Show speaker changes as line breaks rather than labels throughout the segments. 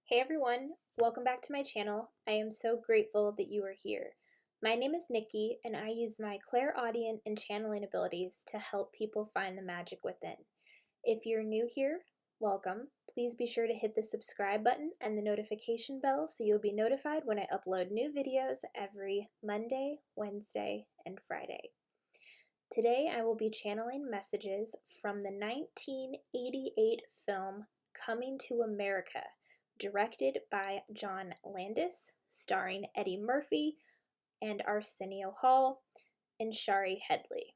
Hey everyone, welcome back to my channel. I am so grateful that you are here. My name is Nikki and I use my clairaudient and channeling abilities to help people find the magic within. If you're new here, welcome. Please be sure to hit the subscribe button and the notification bell so you'll be notified when I upload new videos every Monday, Wednesday, and Friday. Today I will be channeling messages from the 1988 film Coming to America, directed by John Landis, starring Eddie Murphy and Arsenio Hall and Shari Headley.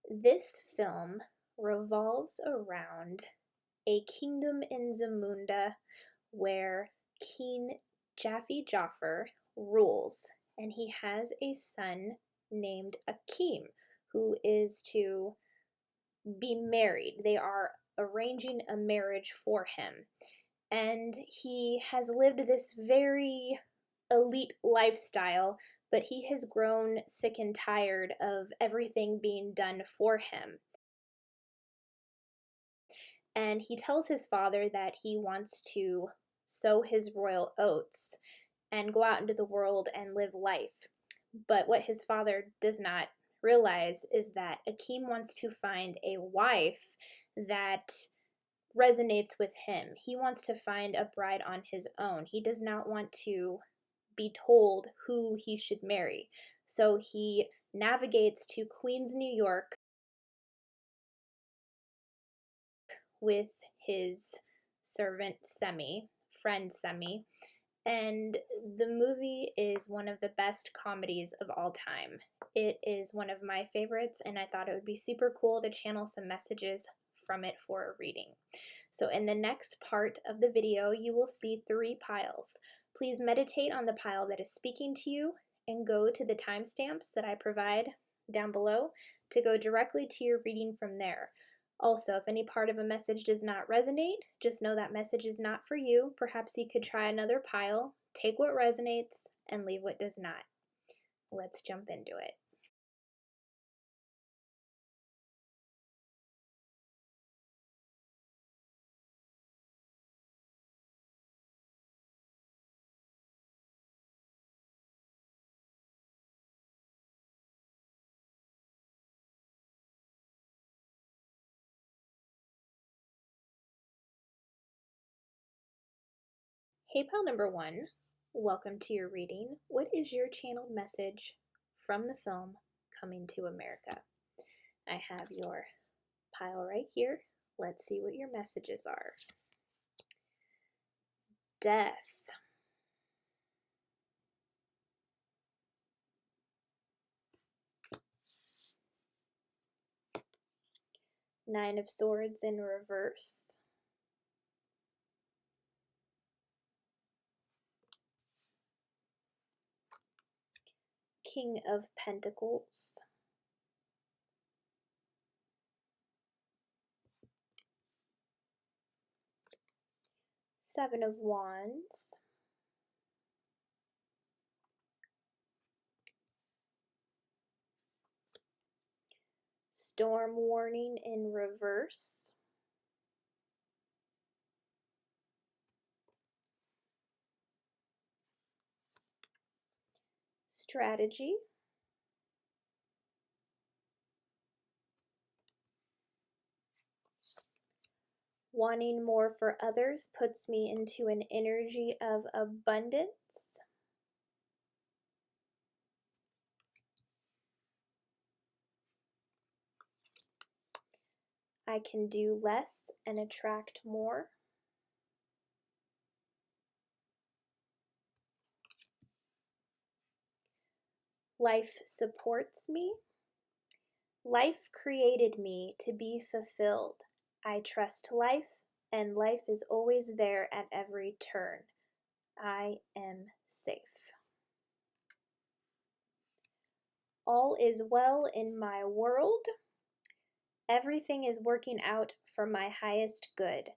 This film revolves around a kingdom in Zamunda where King Jaffe Joffer rules, and he has a son named Akeem who is to be married. They are arranging a marriage for him. And he has lived this very elite lifestyle, but he has grown sick and tired of everything being done for him. And he tells his father that he wants to sow his royal oats and go out into the world and live life. But what his father does not realize is that Akeem wants to find a wife that resonates with him. He wants to find a bride on his own. He does not want to be told who he should marry. So he navigates to Queens, New York with his servant friend Semi, and the movie is one of the best comedies of all time. It is one of my favorites, and I thought it would be super cool to channel some messages from it for a reading. So in the next part of the video, you will see 3 piles. Please meditate on the pile that is speaking to you and go to the timestamps that I provide down below to go directly to your reading from there. Also, if any part of a message does not resonate, just know that message is not for you. Perhaps you could try another pile, take what resonates, and leave what does not. Let's jump into it. Hey pal number 1, welcome to your reading. What is your channeled message from the film Coming to America? I have your pile right here. Let's see what your messages are. Death. Nine of Swords in reverse. King of Pentacles. Seven of Wands. Storm warning in reverse. Strategy. Wanting more for others puts me into an energy of abundance. I can do less and attract more. Life supports me. Life created me to be fulfilled. I trust life, and life is always there at every turn. I am safe. All is well in my world. Everything is working out for my highest good.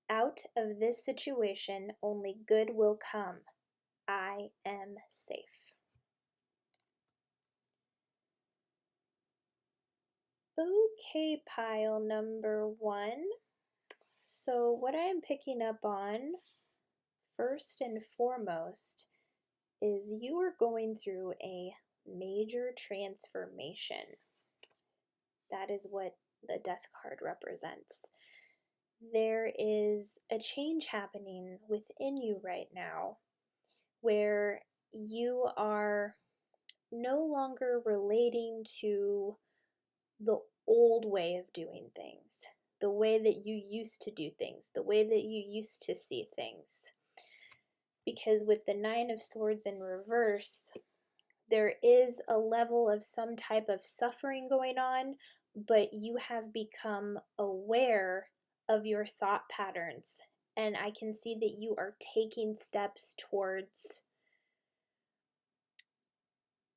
Out of this situation, only good will come. I am safe. Okay, pile number 1. So what I am picking up on first and foremost is you are going through a major transformation. That is what the death card represents. There is a change happening within you right now where you are no longer relating to the old way of doing things, the way that you used to do things, the way that you used to see things. Because with the Nine of Swords in reverse, there is a level of some type of suffering going on, but you have become aware of your thought patterns. And I can see that you are taking steps towards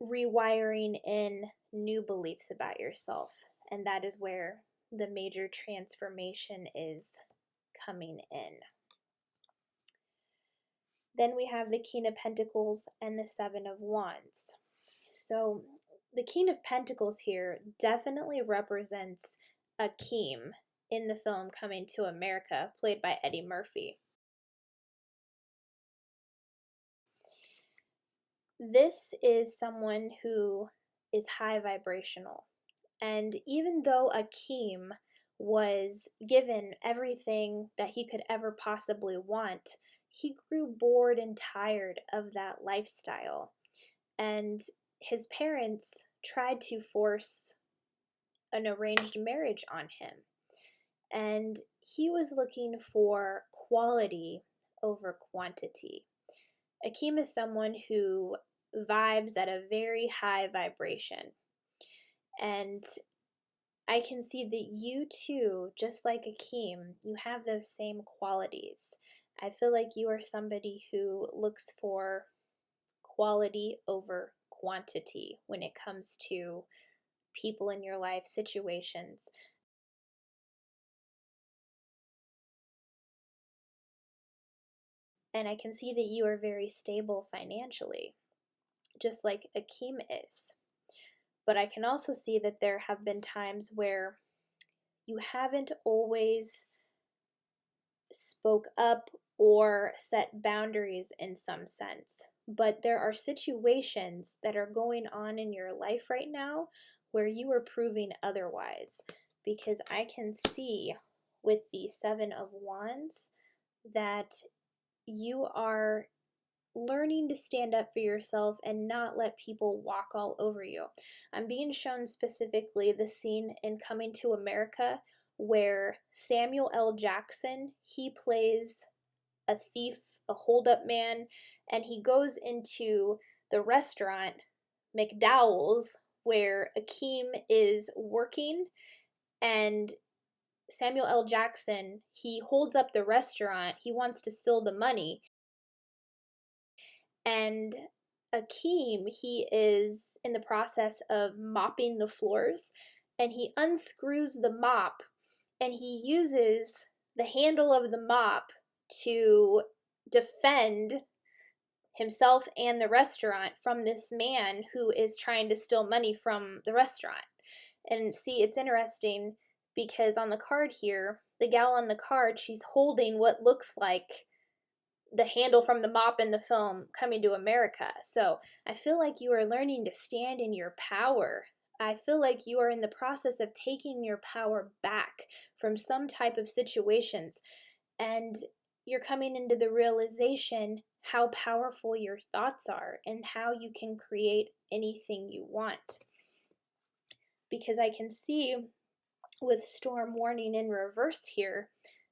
rewiring in new beliefs about yourself. And that is where the major transformation is coming in. Then we have the King of Pentacles and the Seven of Wands. So the King of Pentacles here definitely represents Akeem in the film Coming to America, played by Eddie Murphy. This is someone who is high vibrational. And even though Akeem was given everything that he could ever possibly want, he grew bored and tired of that lifestyle. And his parents tried to force an arranged marriage on him. And he was looking for quality over quantity. Akeem is someone who vibes at a very high vibration. And I can see that you too, just like Akeem, you have those same qualities. I feel like you are somebody who looks for quality over quantity when it comes to people in your life, situations. And I can see that you are very stable financially, just like Akeem is. But I can also see that there have been times where you haven't always spoke up or set boundaries in some sense. But there are situations that are going on in your life right now where you are proving otherwise. Because I can see with the Seven of Wands that you are learning to stand up for yourself and not let people walk all over you. I'm being shown specifically the scene in Coming to America where Samuel L. Jackson, he plays a thief, a holdup man, and he goes into the restaurant, McDowell's, where Akeem is working, and Samuel L. Jackson, he holds up the restaurant, he wants to steal the money, and Akeem, he is in the process of mopping the floors, and he unscrews the mop, and he uses the handle of the mop to defend himself and the restaurant from this man who is trying to steal money from the restaurant. And see, it's interesting because on the card here, the gal on the card, she's holding what looks like the handle from the mop in the film Coming to America. So I feel like you are learning to stand in your power. I feel like you are in the process of taking your power back from some type of situations. And you're coming into the realization how powerful your thoughts are and how you can create anything you want. Because I can see with Storm Warning in reverse here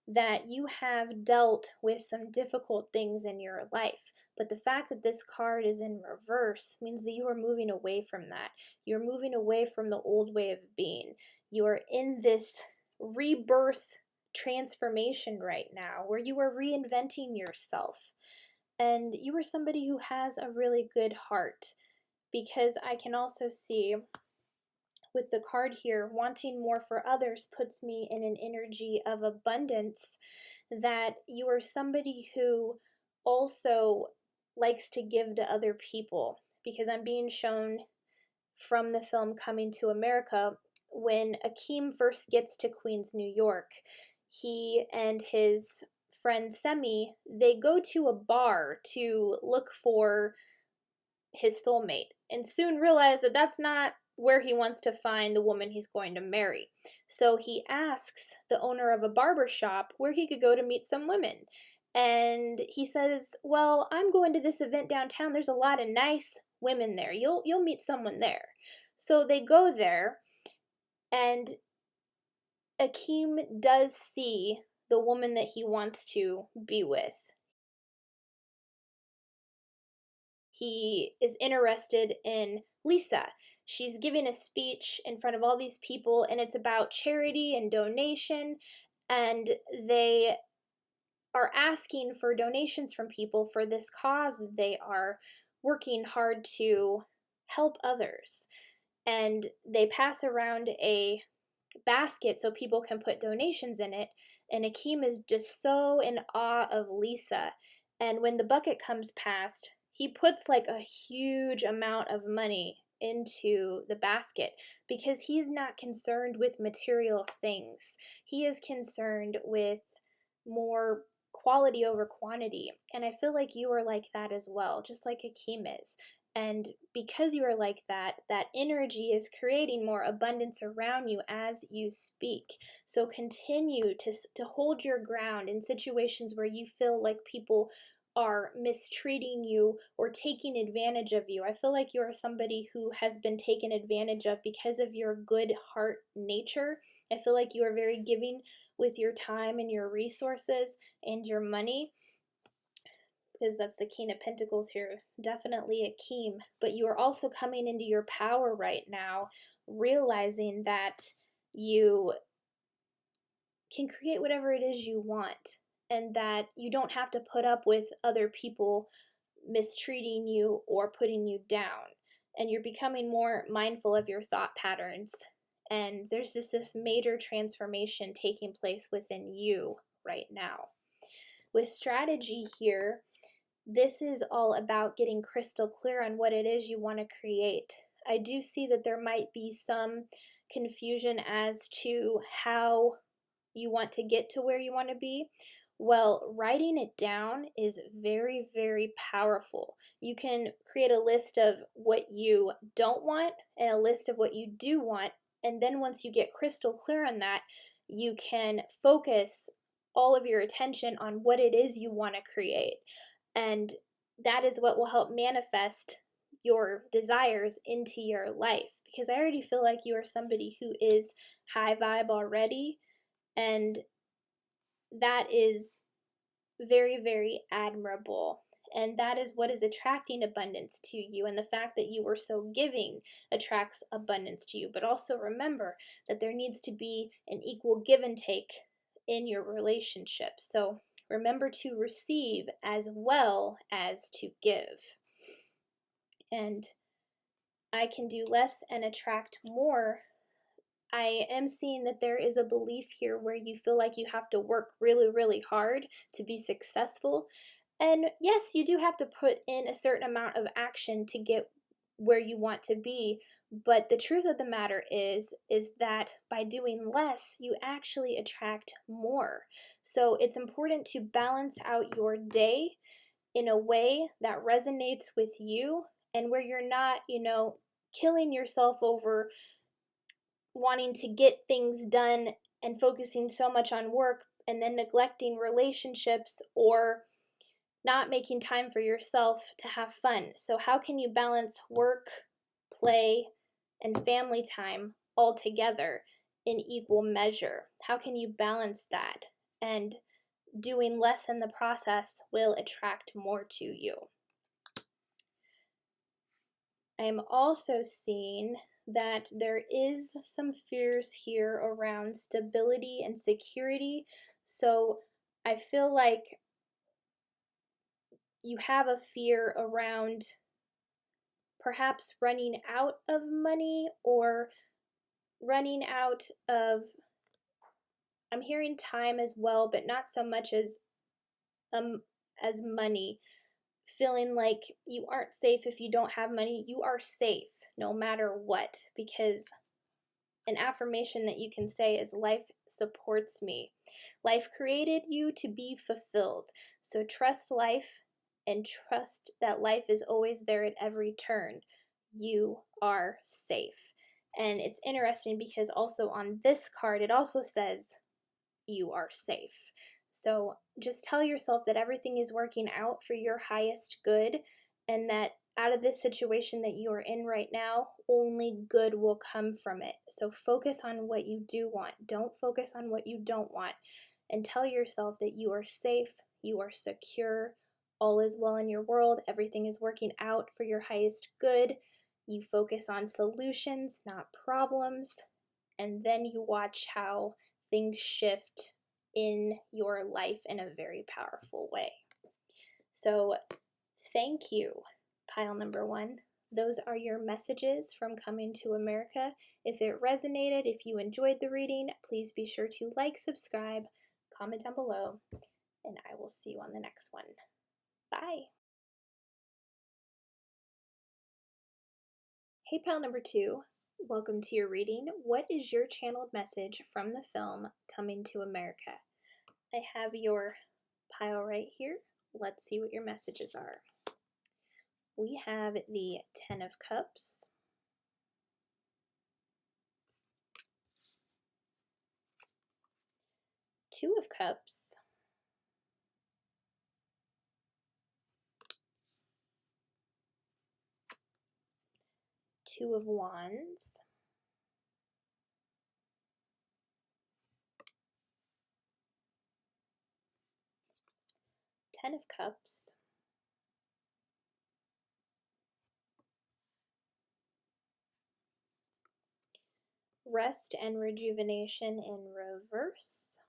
that you have dealt with some difficult things in your life. But the fact that this card is in reverse means that you are moving away from that. You're moving away from the old way of being. You are in this rebirth transformation right now where you are reinventing yourself. And you are somebody who has a really good heart, because I can also see with the card here, wanting more for others puts me in an energy of abundance, that you are somebody who also likes to give to other people. Because I'm being shown from the film Coming to America, when Akeem first gets to Queens, New York, he and his friend Semi, they go to a bar to look for his soulmate and soon realize that that's not where he wants to find the woman he's going to marry. So he asks the owner of a barber shop where he could go to meet some women. And he says, "Well, I'm going to this event downtown. There's a lot of nice women there. You'll meet someone there." So they go there, and Akeem does see the woman that he wants to be with. He is interested in Lisa. She's giving a speech in front of all these people, and it's about charity and donation. And they are asking for donations from people for this cause that they are working hard to help others. And they pass around a basket so people can put donations in it. And Akeem is just so in awe of Lisa. And when the bucket comes past, he puts like a huge amount of money into the basket because he's not concerned with material things. He is concerned with more quality over quantity. And I feel like you are like that as well, just like Akeem is. And because you are like that, that energy is creating more abundance around you as you speak. So continue to hold your ground in situations where you feel like people are mistreating you or taking advantage of you. I feel like you are somebody who has been taken advantage of because of your good heart nature. I feel like you are very giving with your time and your resources and your money, because that's the King of Pentacles here, definitely Akeem. But you are also coming into your power right now, realizing that you can create whatever it is you want, and that you don't have to put up with other people mistreating you or putting you down. And you're becoming more mindful of your thought patterns. And there's just this major transformation taking place within you right now. With strategy here, this is all about getting crystal clear on what it is you want to create. I do see that there might be some confusion as to how you want to get to where you want to be. Well, writing it down is very, very powerful. You can create a list of what you don't want and a list of what you do want. And then once you get crystal clear on that, you can focus all of your attention on what it is you want to create. And that is what will help manifest your desires into your life. Because I already feel like you are somebody who is high vibe already. And that is very, very admirable. And that is what is attracting abundance to you. And the fact that you are so giving attracts abundance to you. But also remember that there needs to be an equal give and take in your relationship. So remember to receive as well as to give. And I can do less and attract more. I am seeing that there is a belief here where you feel like you have to work really, really hard to be successful. And yes, you do have to put in a certain amount of action to get where you want to be. But the truth of the matter is that by doing less, you actually attract more. So it's important to balance out your day in a way that resonates with you and where you're not, killing yourself over wanting to get things done and focusing so much on work and then neglecting relationships or not making time for yourself to have fun. So how can you balance work, play, and family time all together in equal measure? How can you balance that? And doing less in the process will attract more to you. I am also seeing that there is some fears here around stability and security. So I feel like you have a fear around perhaps running out of money or running out of, I'm hearing time as well, but not so much as money. Feeling like you aren't safe if you don't have money. You are safe no matter what, because an affirmation that you can say is, life supports me. Life created you to be fulfilled. So trust life and trust that life is always there at every turn. You are safe. And it's interesting because also on this card, it also says you are safe. So just tell yourself that everything is working out for your highest good, and that out of this situation that you are in right now, only good will come from it. So focus on what you do want. Don't focus on what you don't want. And tell yourself that you are safe, you are secure, all is well in your world, everything is working out for your highest good. You focus on solutions, not problems, and then you watch how things shift in your life in a very powerful way. So thank you, pile number 1. Those are your messages from Coming to America. If it resonated, if you enjoyed the reading, please be sure to like, subscribe, comment down below, and I will see you on the next one. Bye. Hey, pile number 2. Welcome to your reading. What is your channeled message from the film Coming to America? I have your pile right here. Let's see what your messages are. We have the 10 of Cups, Two of Cups, Two of Wands, Ten of Cups, Rest and Rejuvenation in reverse,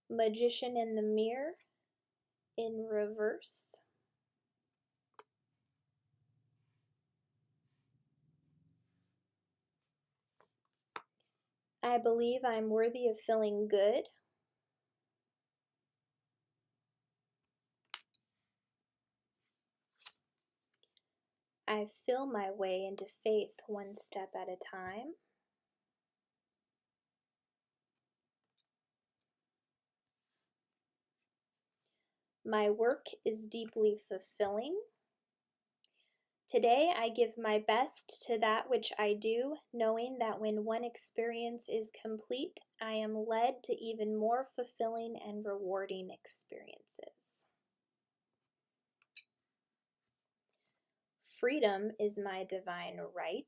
Magician in the Mirror in reverse, I believe I'm worthy of feeling good, I feel my way into faith one step at a time, my work is deeply fulfilling. Today I give my best to that which I do, knowing that when one experience is complete, I am led to even more fulfilling and rewarding experiences. Freedom is my divine right.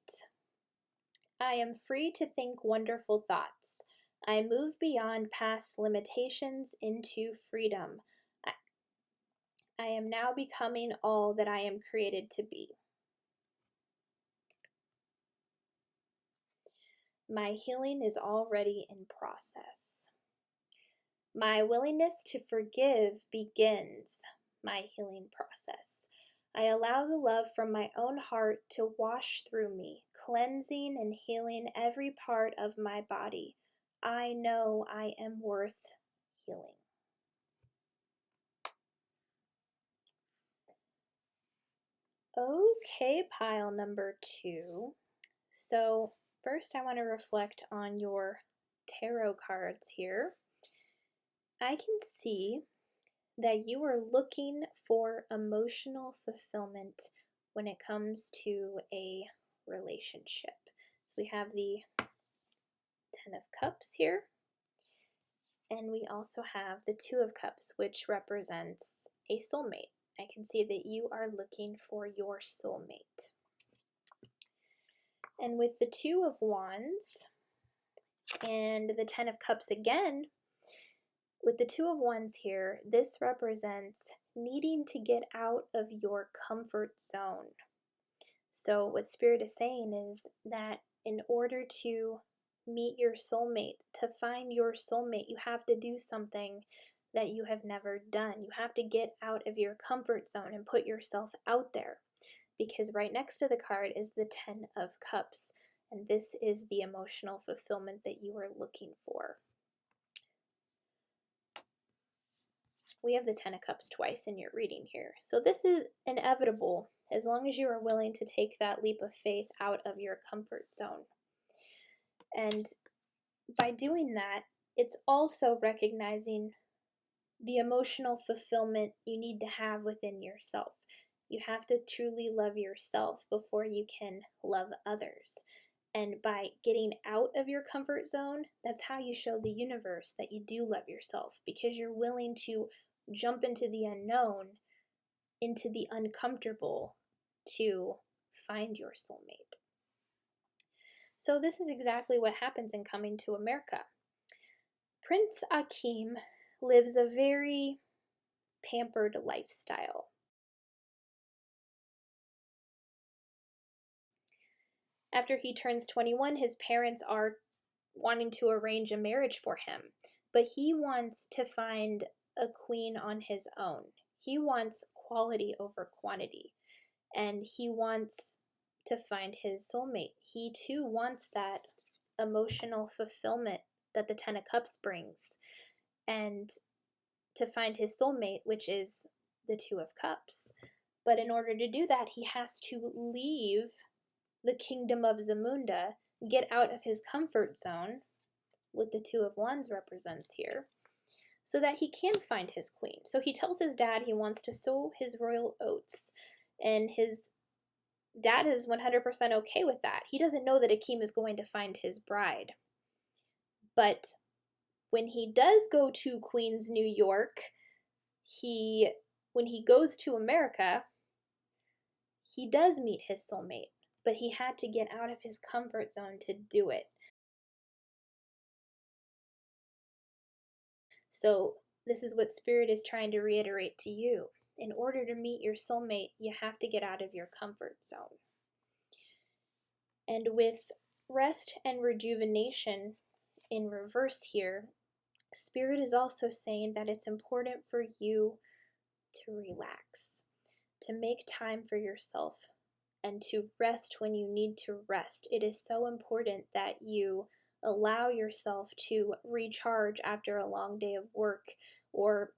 I am free to think wonderful thoughts. I move beyond past limitations into freedom. I am now becoming all that I am created to be. My healing is already in process. My willingness to forgive begins my healing process. I allow the love from my own heart to wash through me, cleansing and healing every part of my body. I know I am worth healing. Okay, pile number 2. So first I want to reflect on your tarot cards here. I can see that you are looking for emotional fulfillment when it comes to a relationship. So we have the 10 of Cups here, and we also have the 2 of Cups, which represents a soulmate. I can see that you are looking for your soulmate. And with the 2 of Wands and the 10 of Cups again, with the 2 of Wands here, this represents needing to get out of your comfort zone. So what Spirit is saying is that in order to meet your soulmate, to find your soulmate, you have to do something that you have never done. You have to get out of your comfort zone and put yourself out there. Because right next to the card is the 10 of Cups, and this is the emotional fulfillment that you are looking for. We have the 10 of Cups twice in your reading here. So this is inevitable as long as you are willing to take that leap of faith out of your comfort zone. And by doing that, it's also recognizing the emotional fulfillment you need to have within yourself. You have to truly love yourself before you can love others. And by getting out of your comfort zone, that's how you show the universe that you do love yourself, because you're willing to jump into the unknown, into the uncomfortable, to find your soulmate. So this is exactly what happens in Coming to America. Prince Akeem lives a very pampered lifestyle. After he turns 21, his parents are wanting to arrange a marriage for him, but he wants to find a queen on his own. He wants quality over quantity, and he wants to find his soulmate. He too wants that emotional fulfillment that the Ten of Cups brings, and to find his soulmate, which is the Two of Cups. But in order to do that, he has to leave the kingdom of Zamunda, get out of his comfort zone, what the Two of Wands represents here, so that he can find his queen. So he tells his dad he wants to sow his royal oats, and his dad is 100% okay with that. He doesn't know that Akeem is going to find his bride. But when he does go to Queens, New York, when he goes to America, he does meet his soulmate, but he had to get out of his comfort zone to do it. So this is what Spirit is trying to reiterate to you. In order to meet your soulmate, you have to get out of your comfort zone. And with rest and rejuvenation in reverse here, Spirit is also saying that it's important for you to relax, to make time for yourself, and to rest when you need to rest. It is so important that you allow yourself to recharge after a long day of work or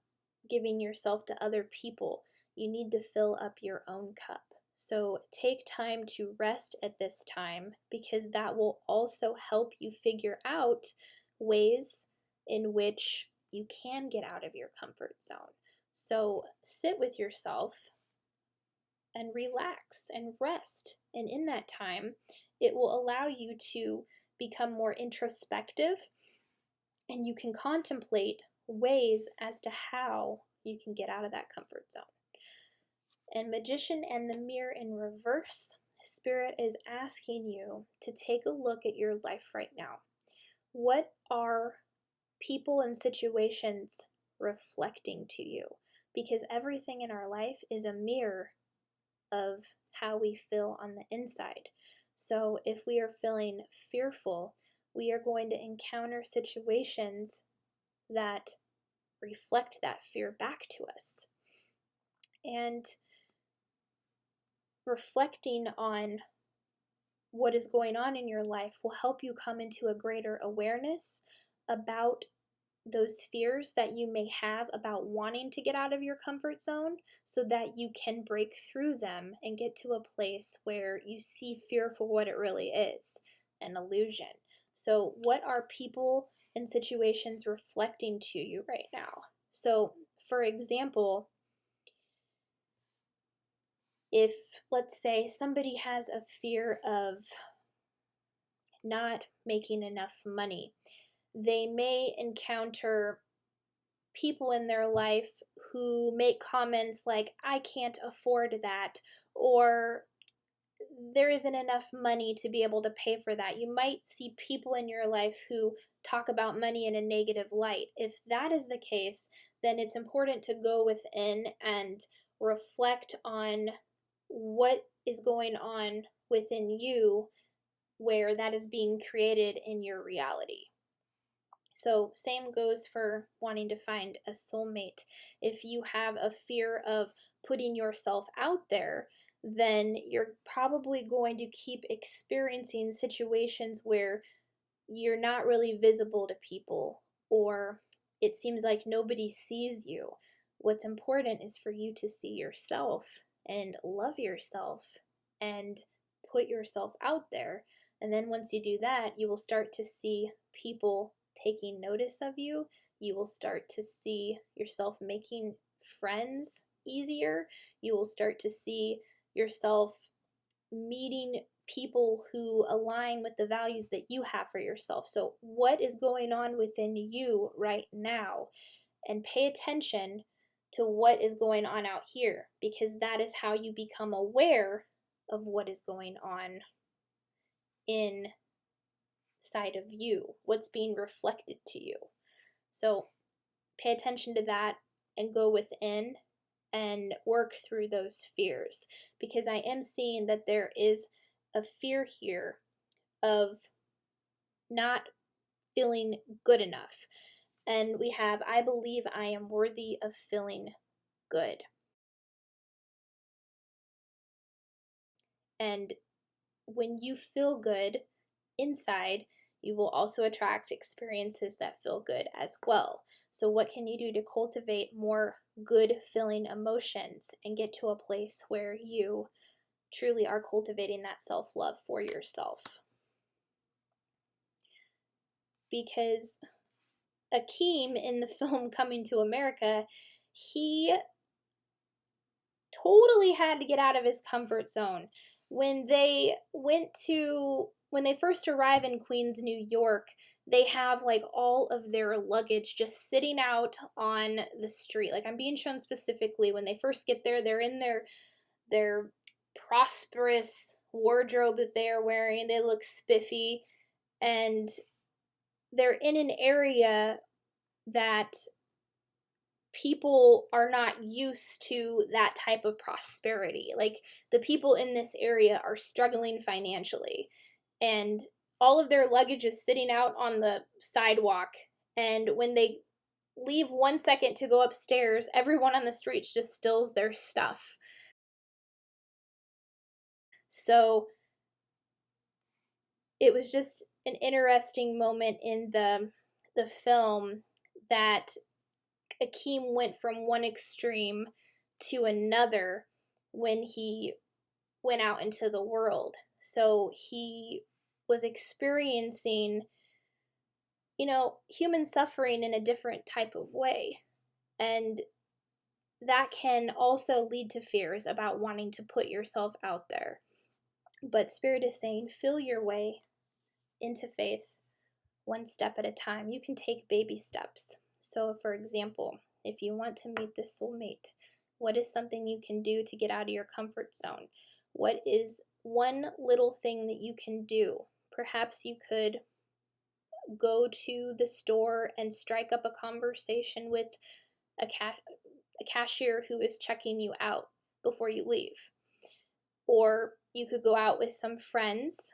giving yourself to other people. You need to fill up your own cup. So take time to rest at this time, because that will also help you figure out ways in which you can get out of your comfort zone. So sit with yourself and relax and rest. And in that time, it will allow you to become more introspective, and you can contemplate ways as to how you can get out of that comfort zone. And Magician and the Mirror in reverse, Spirit is asking you to take a look at your life right now. What are people and situations reflecting to you? Because everything in our life is a mirror of how we feel on the inside. So if we are feeling fearful, we are going to encounter situations that reflect that fear back to us. And reflecting on what is going on in your life will help you come into a greater awareness about those fears that you may have about wanting to get out of your comfort zone, so that you can break through them and get to a place where you see fear for what it really is, an illusion. So what are people and situations reflecting to you right now? So for example, if, let's say, somebody has a fear of not making enough money, they may encounter people in their life who make comments like, I can't afford that, or there isn't enough money to be able to pay for that. You might see people in your life who talk about money in a negative light. If that is the case, then it's important to go within and reflect on what is going on within you, where that is being created in your reality. So same goes for wanting to find a soulmate. If you have a fear of putting yourself out there, then you're probably going to keep experiencing situations where you're not really visible to people, or it seems like nobody sees you. What's important is for you to see yourself and love yourself and put yourself out there. And then once you do that, you will start to see people taking notice of you. You will start to see yourself making friends easier. You will start to see yourself meeting people who align with the values that you have for yourself. So, what is going on within you right now? And pay attention to what is going on out here, because that is how you become aware of what is going on inside of you, what's being reflected to you. So, pay attention to that and go within and work through those fears, because I am seeing that there is a fear here of not feeling good enough. And we have, I believe I am worthy of feeling good. And when you feel good inside, you will also attract experiences that feel good as well. So, what can you do to cultivate more good feeling emotions and get to a place where you truly are cultivating that self love for yourself? Because Akeem in the film Coming to America, he totally had to get out of his comfort zone. When they first arrive in Queens, New York, they have like all of their luggage just sitting out on the street. Like, I'm being shown specifically when they first get there, they're in their prosperous wardrobe that they are wearing. They look spiffy, and they're in an area that people are not used to that type of prosperity. Like, the people in this area are struggling financially, and all of their luggage is sitting out on the sidewalk. And when they leave 1 second to go upstairs, everyone on the streets just steals their stuff. So it was just an interesting moment in the film that Akeem went from one extreme to another when he went out into the world. So he was experiencing, human suffering in a different type of way. And that can also lead to fears about wanting to put yourself out there. But Spirit is saying, feel your way into faith one step at a time. You can take baby steps. So, for example, if you want to meet this soulmate, what is something you can do to get out of your comfort zone? What is one little thing that you can do? Perhaps you could go to the store and strike up a conversation with a cashier who is checking you out before you leave. Or you could go out with some friends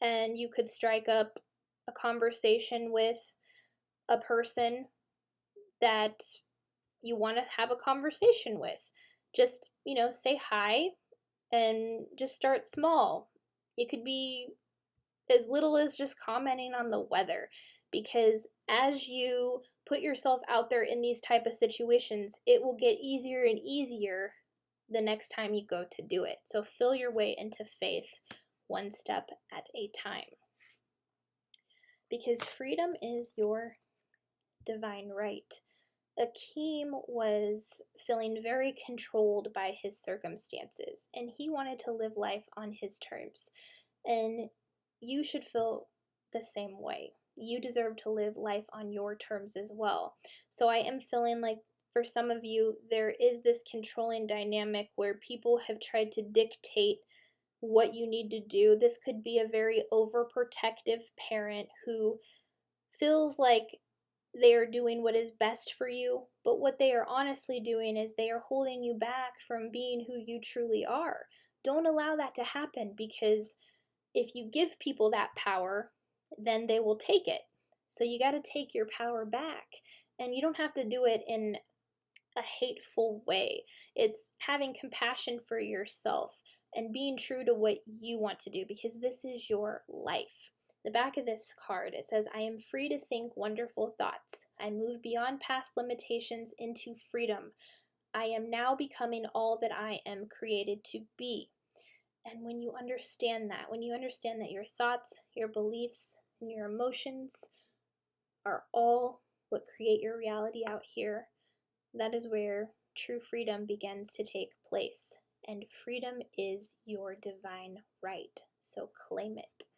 and you could strike up a conversation with a person that you want to have a conversation with. Just, say hi and just start small. It could be as little as just commenting on the weather, because as you put yourself out there in these type of situations, it will get easier and easier the next time you go to do it. So fill your way into faith one step at a time, because freedom is your divine right. Akeem was feeling very controlled by his circumstances, and he wanted to live life on his terms. And you should feel the same way. You deserve to live life on your terms as well. So I am feeling like for some of you, there is this controlling dynamic where people have tried to dictate what you need to do. This could be a very overprotective parent who feels like they are doing what is best for you, but what they are honestly doing is they are holding you back from being who you truly are. Don't allow that to happen, because if you give people that power, then they will take it. So you got to take your power back, and you don't have to do it in a hateful way. It's having compassion for yourself and being true to what you want to do, because this is your life. The back of this card, it says, I am free to think wonderful thoughts. I move beyond past limitations into freedom. I am now becoming all that I am created to be. And when you understand that your thoughts, your beliefs, and your emotions are all what create your reality out here, that is where true freedom begins to take place. And freedom is your divine right. So claim it.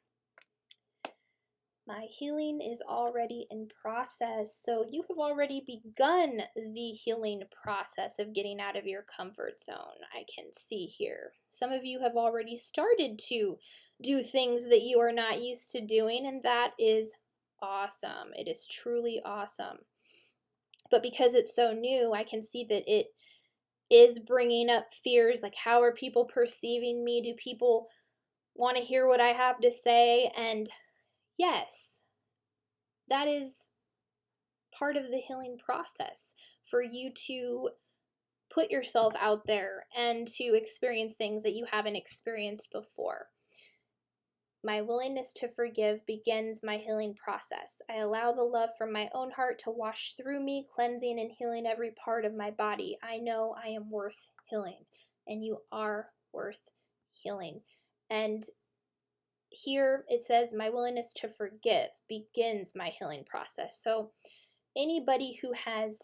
My healing is already in process. So you have already begun the healing process of getting out of your comfort zone. I can see here. Some of you have already started to do things that you are not used to doing, and that is awesome. It is truly awesome. But because it's so new, I can see that it is bringing up fears like, how are people perceiving me? Do people want to hear what I have to say? And yes, that is part of the healing process, for you to put yourself out there and to experience things that you haven't experienced before. My willingness to forgive begins my healing process. I allow the love from my own heart to wash through me, cleansing and healing every part of my body. I know I am worth healing, and you are worth healing. And here it says, my willingness to forgive begins my healing process. So anybody who has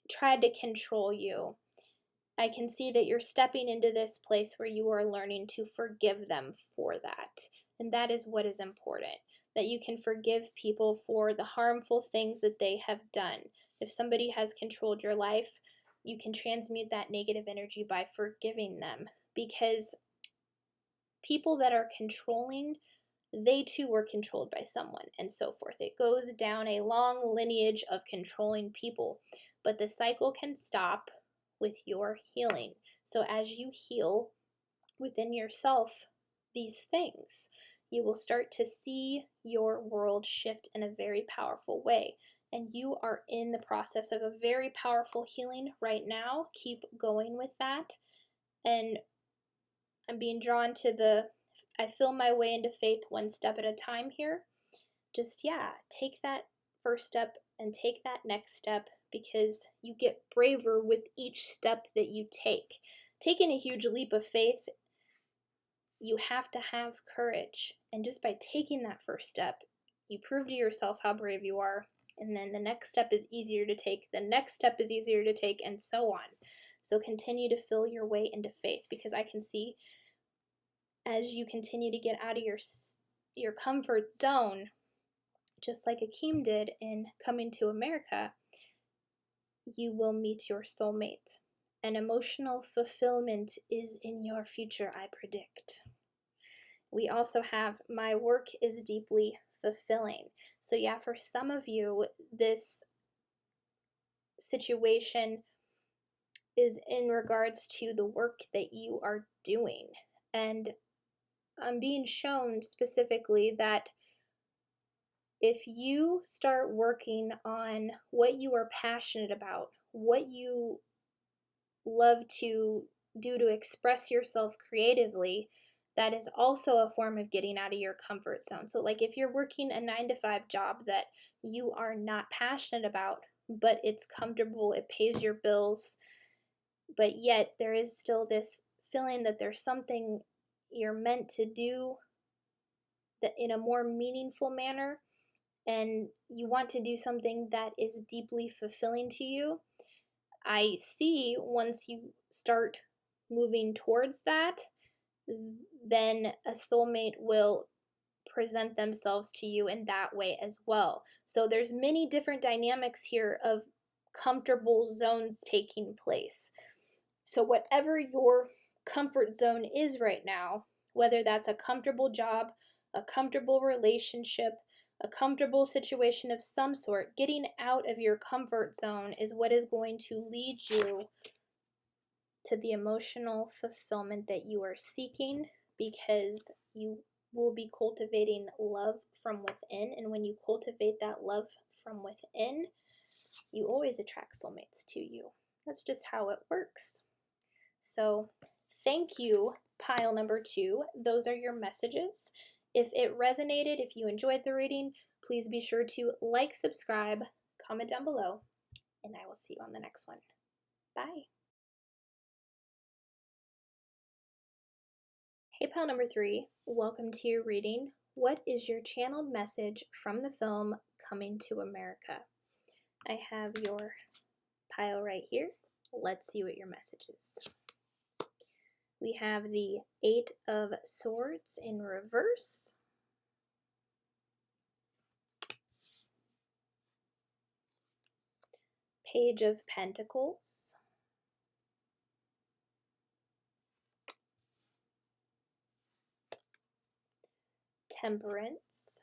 tried to control you, I can see that you're stepping into this place where you are learning to forgive them for that. And that is what is important, that you can forgive people for the harmful things that they have done. If somebody has controlled your life, you can transmute that negative energy by forgiving them, because people that are controlling, they too were controlled by someone, and so forth. It goes down a long lineage of controlling people, but the cycle can stop with your healing. So as you heal within yourself these things, you will start to see your world shift in a very powerful way. And you are in the process of a very powerful healing right now. Keep going with that. And I'm being drawn to I feel my way into faith one step at a time here. Just, take that first step and take that next step, because you get braver with each step that you take. Taking a huge leap of faith, you have to have courage. And just by taking that first step, you prove to yourself how brave you are. And then the next step is easier to take. The next step is easier to take, and so on. So continue to fill your way into faith, because I can see as you continue to get out of your comfort zone, just like Akeem did in Coming to America, you will meet your soulmate. And emotional fulfillment is in your future, I predict. We also have, my work is deeply fulfilling. So for some of you, this situation is in regards to the work that you are doing. And I'm being shown specifically that if you start working on what you are passionate about, what you love to do to express yourself creatively, that is also a form of getting out of your comfort zone. So like if you're working a 9-to-5 job that you are not passionate about, but it's comfortable, it pays your bills, but yet there is still this feeling that there's something you're meant to do that in a more meaningful manner, and you want to do something that is deeply fulfilling to you, I see once you start moving towards that, then a soulmate will present themselves to you in that way as well. So there's many different dynamics here of comfortable zones taking place. So whatever your comfort zone is right now, whether that's a comfortable job, a comfortable relationship, a comfortable situation of some sort, getting out of your comfort zone is what is going to lead you to the emotional fulfillment that you are seeking, because you will be cultivating love from within. And when you cultivate that love from within, you always attract soulmates to you. That's just how it works. So thank you, pile number 2. Those are your messages. If it resonated, if you enjoyed the reading, please be sure to like, subscribe, comment down below, and I will see you on the next one. Bye. Hey, pile number 3, welcome to your reading. What is your channeled message from the film Coming to America? I have your pile right here. Let's see what your message is. We have the 8 of Swords in reverse. Page of Pentacles. Temperance.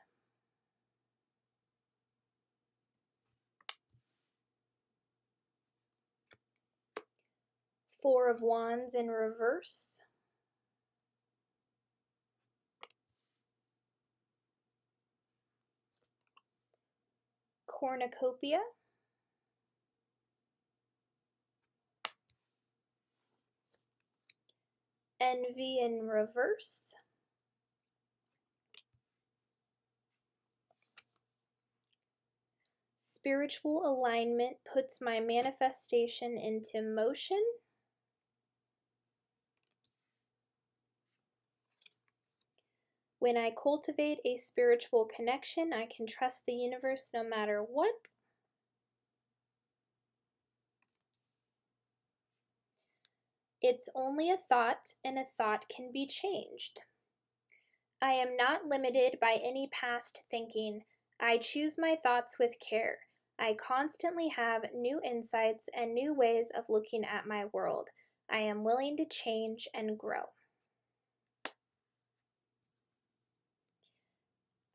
Four of Wands in reverse. Cornucopia. Envy in reverse. Spiritual alignment puts my manifestation into motion. When I cultivate a spiritual connection, I can trust the universe no matter what. It's only a thought, and a thought can be changed. I am not limited by any past thinking. I choose my thoughts with care. I constantly have new insights and new ways of looking at my world. I am willing to change and grow.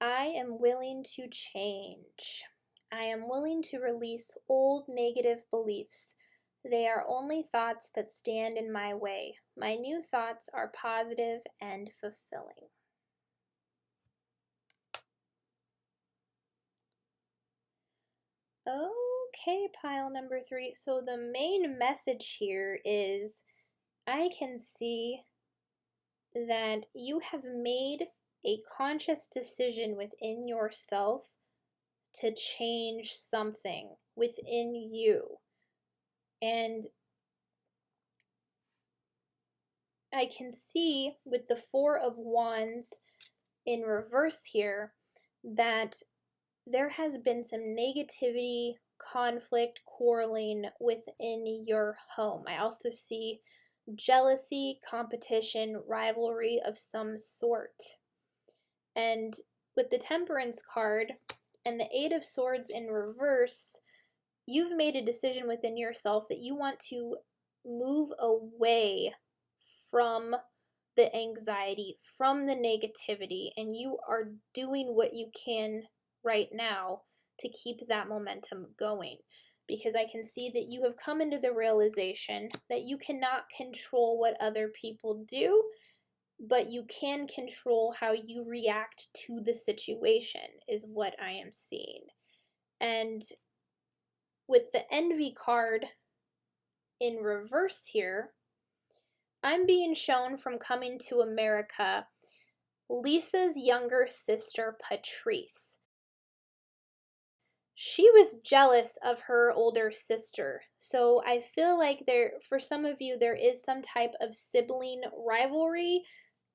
I am willing to change. I am willing to release old negative beliefs. They are only thoughts that stand in my way. My new thoughts are positive and fulfilling. Okay, pile number 3. So the main message here is I can see that you have made a conscious decision within yourself to change something within you. And I can see with the Four of Wands in reverse here that there has been some negativity, conflict, quarreling within your home. I also see jealousy, competition, rivalry of some sort. And with the Temperance card and the Eight of Swords in reverse, you've made a decision within yourself that you want to move away from the anxiety, from the negativity, and you are doing what you can right now to keep that momentum going. Because I can see that you have come into the realization that you cannot control what other people do, but you can control how you react to the situation, is what I am seeing. And with the Envy card in reverse here, I'm being shown from Coming to America, Lisa's younger sister, Patrice. She was jealous of her older sister. So I feel like for some of you, there is some type of sibling rivalry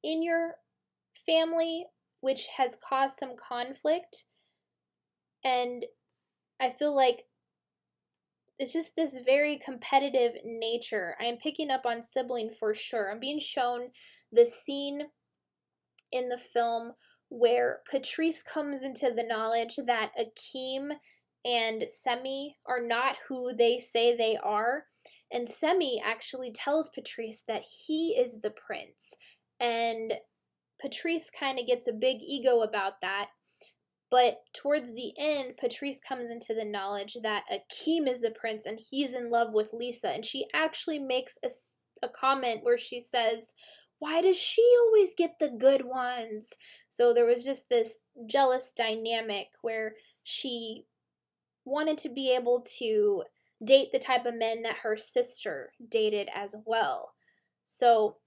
in your family, which has caused some conflict. And I feel like it's just this very competitive nature. I am picking up on sibling for sure. I'm being shown the scene in the film where Patrice comes into the knowledge that Akeem and Semi are not who they say they are. And Semi actually tells Patrice that he is the prince. And Patrice kind of gets a big ego about that. But towards the end, Patrice comes into the knowledge that Akeem is the prince and he's in love with Lisa. And she actually makes a comment where she says, "Why does she always get the good ones?" So there was just this jealous dynamic where she wanted to be able to date the type of men that her sister dated as well. So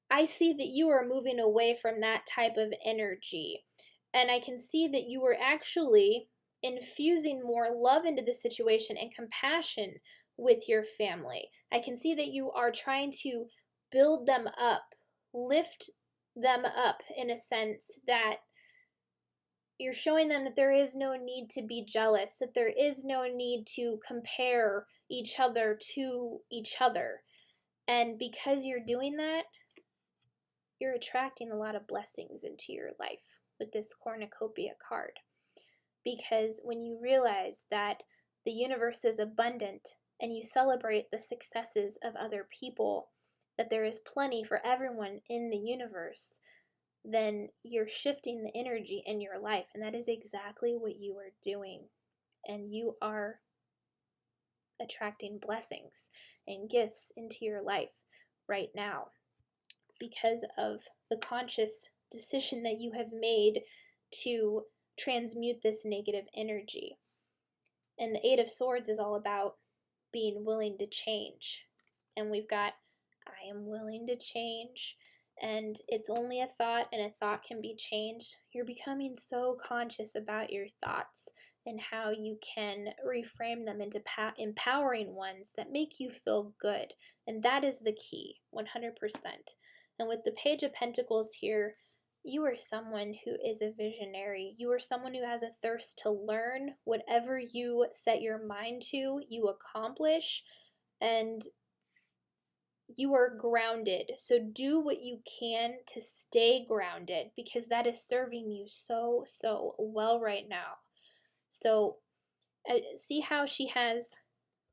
I see that you are moving away from that type of energy. And I can see that you were actually infusing more love into the situation and compassion with your family. I can see that you are trying to build them up, lift them up in a sense that you're showing them that there is no need to be jealous, that there is no need to compare each other to each other. And because you're doing that, you're attracting a lot of blessings into your life with this cornucopia card. Because when you realize that the universe is abundant and you celebrate the successes of other people, that there is plenty for everyone in the universe, then you're shifting the energy in your life. And that is exactly what you are doing. And you are attracting blessings and gifts into your life right now because of the conscious decision that you have made to transmute this negative energy. And the Eight of Swords is all about being willing to change. And we've got, I am willing to change. And it's only a thought, and a thought can be changed. You're becoming so conscious about your thoughts and how you can reframe them into empowering ones that make you feel good. And that is the key, 100%. And with the Page of Pentacles here, you are someone who is a visionary. You are someone who has a thirst to learn. Whatever you set your mind to, you accomplish. And you are grounded. So do what you can to stay grounded, because that is serving you so, so well right now. So see how she has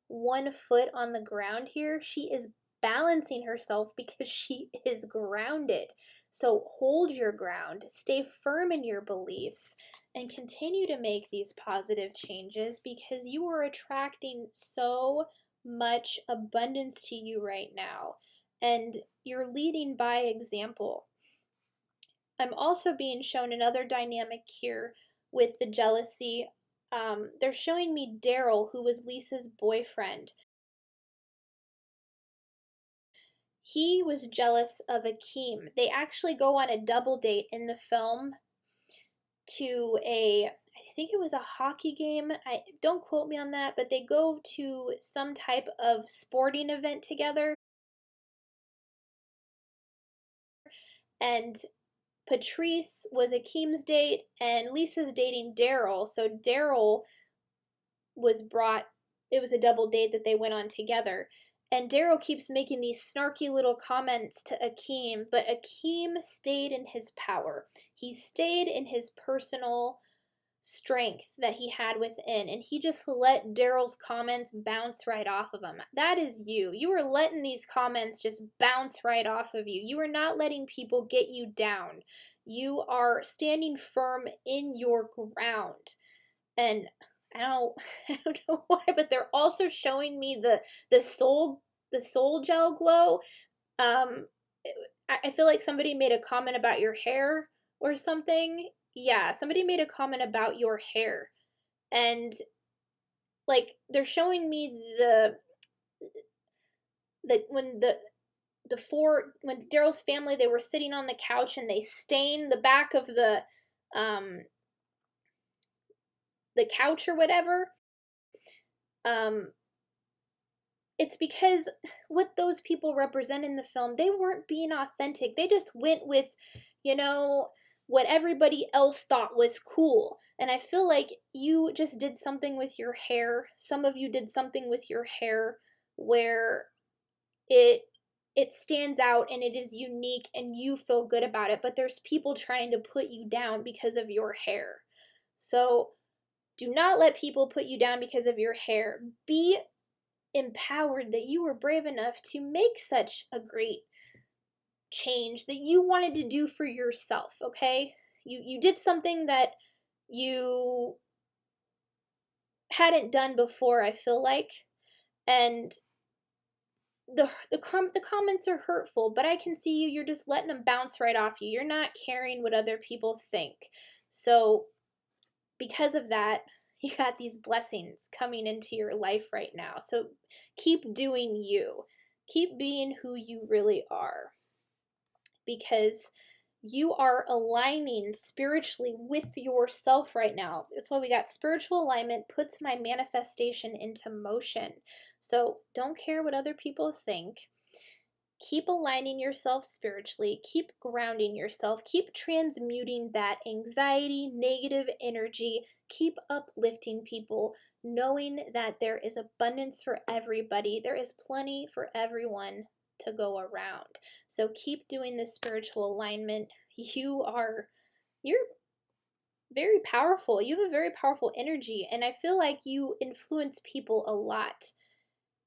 one foot on the ground here? She is balancing herself because she is grounded. So hold your ground, stay firm in your beliefs, and continue to make these positive changes, because you are attracting so much abundance to you right now, and you're leading by example. I'm also being shown another dynamic here with the jealousy. They're showing me Daryl, who was Lisa's boyfriend. He was jealous of Akeem. They actually go on a double date in the film to I think it was a hockey game. Don't quote me on that, but they go to some type of sporting event together. And Patrice was Akeem's date, and Lisa's dating Daryl. So Daryl was brought, it was a double date that they went on together. And Daryl keeps making these snarky little comments to Akeem, but Akeem stayed in his power. He stayed in his personal strength that he had within, and he just let Daryl's comments bounce right off of him. That is you. You are letting these comments just bounce right off of you. You are not letting people get you down. You are standing firm in your ground. And I don't know why, but they're also showing me the soul gel glow. I feel like somebody made a comment about your hair or something. Yeah, somebody made a comment about your hair. And like they're showing me when Daryl's family, they were sitting on the couch and they stained the back of the couch or whatever. It's because what those people represent in the film, they weren't being authentic. They just went with, what everybody else thought was cool. And I feel like you just did something with your hair. Some of you did something with your hair where it stands out and it is unique and you feel good about it, but there's people trying to put you down because of your hair. So do not let people put you down because of your hair. Be empowered that you were brave enough to make such a great change that you wanted to do for yourself, okay? You did something that you hadn't done before, I feel like. And the comments are hurtful, but I can see you're just letting them bounce right off you. You're not caring what other people think. So because of that, you got these blessings coming into your life right now. So keep doing you. Keep being who you really are. Because You are aligning spiritually with yourself right now. That's why we got spiritual alignment puts my manifestation into motion. So don't care what other people think. Keep aligning yourself spiritually, keep grounding yourself, keep transmuting that anxiety, negative energy, keep uplifting people, knowing that there is abundance for everybody. There is plenty for everyone to go around. So keep doing this spiritual alignment. You're very powerful. You have a very powerful energy, and I feel like you influence people a lot.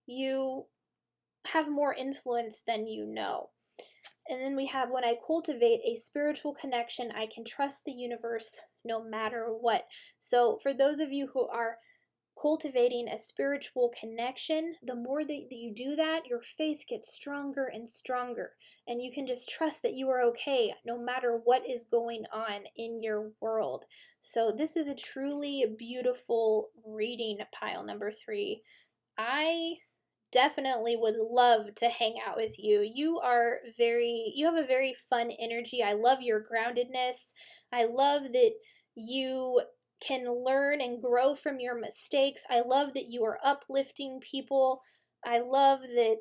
You have more influence than you know. And then we have, when I cultivate a spiritual connection, I can trust the universe no matter what. So, for those of you who are cultivating a spiritual connection, the more that you do that, your faith gets stronger and stronger. And you can just trust that you are okay no matter what is going on in your world. So, this is a truly beautiful reading, pile number 3. I definitely would love to hang out with you. You have a very fun energy. I love your groundedness. I love that you can learn and grow from your mistakes. I love that you are uplifting people. I love that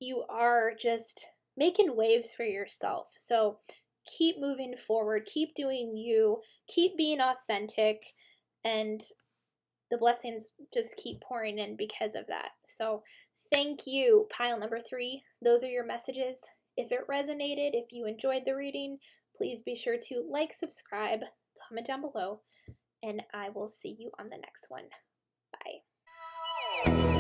you are just making waves for yourself. So keep moving forward, keep doing you, keep being authentic, and the blessings just keep pouring in because of that. So thank you, pile number 3. Those are your messages. If it resonated, if you enjoyed the reading, please be sure to like, subscribe, comment down below, and I will see you on the next one. Bye.